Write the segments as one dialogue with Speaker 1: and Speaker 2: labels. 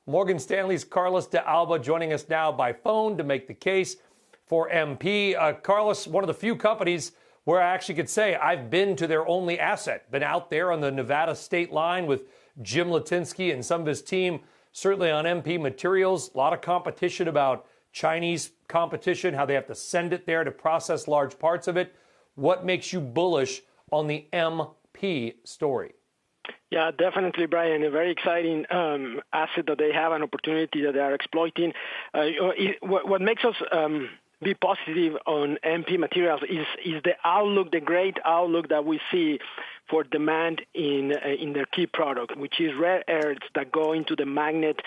Speaker 1: Morgan Stanley's Carlos de Alba joining us now by phone to make the case for MP. Carlos, one of the few companies where I actually could say I've been to their only asset, been out there on the Nevada state line with Jim Litinsky and some of his team, certainly on MP materials. A lot of competition about Chinese competition, how they have to send it there to process large parts of it. What makes you bullish on the MP story?
Speaker 2: Yeah, definitely, Brian. A very exciting asset that they have, an opportunity that they are exploiting. What makes us be positive on MP materials is the outlook, the great outlook that we see for demand in their key product, which is rare earths that go into the magnet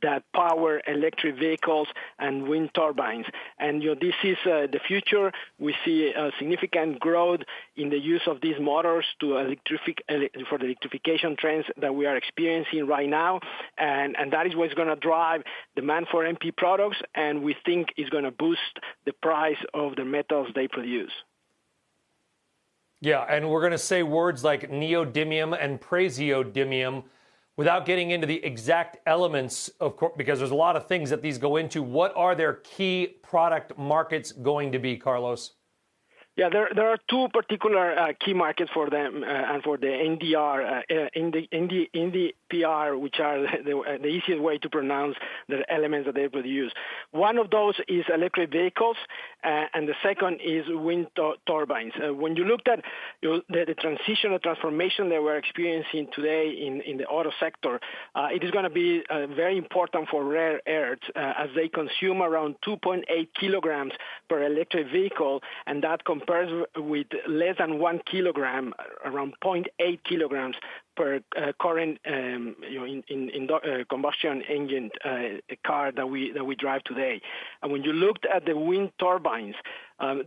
Speaker 2: that power electric vehicles and wind turbines. And this is the future. We see a significant growth in the use of these motors for the electrification trends that we are experiencing right now. And that is what's going to drive demand for MP products, and we think is going to boost the price of the metals they produce.
Speaker 1: Yeah, and we're going to say words like neodymium and praseodymium without getting into the exact elements, of course, because there's a lot of things that these go into. What are their key product markets going to be, Carlos?
Speaker 2: Yeah, there are two particular key markets for them and for the NDR, NdPr, which are the easiest way to pronounce the elements that they produce. One of those is electric vehicles, and the second is wind turbines. When you looked at the transition, the transformation that we're experiencing today in the auto sector, it is going to be very important for rare earths as they consume around 2.8 kilograms per electric vehicle, and that compares with less than 1 kilogram, around 0.8 kilograms per current combustion engine car that we drive today. And when you looked at the wind turbines,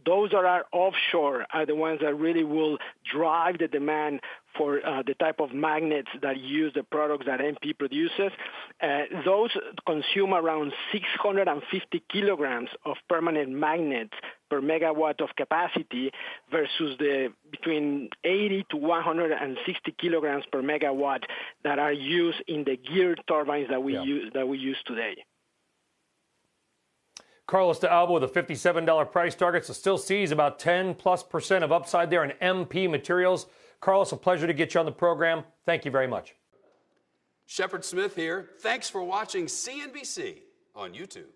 Speaker 2: those that are offshore are the ones that really will drive the demand for the type of magnets that use the products that MP produces. Those consume around 650 kilograms of permanent magnets per megawatt of capacity versus the between 80 to 160 kilograms per megawatt that are used in the geared turbines that we use today.
Speaker 1: Carlos de Alba with a $57 price target, so still sees about 10+% of upside there in MP materials. Carlos, a pleasure to get you on the program. Thank you very much.
Speaker 3: Shepard Smith here. Thanks for watching CNBC on YouTube.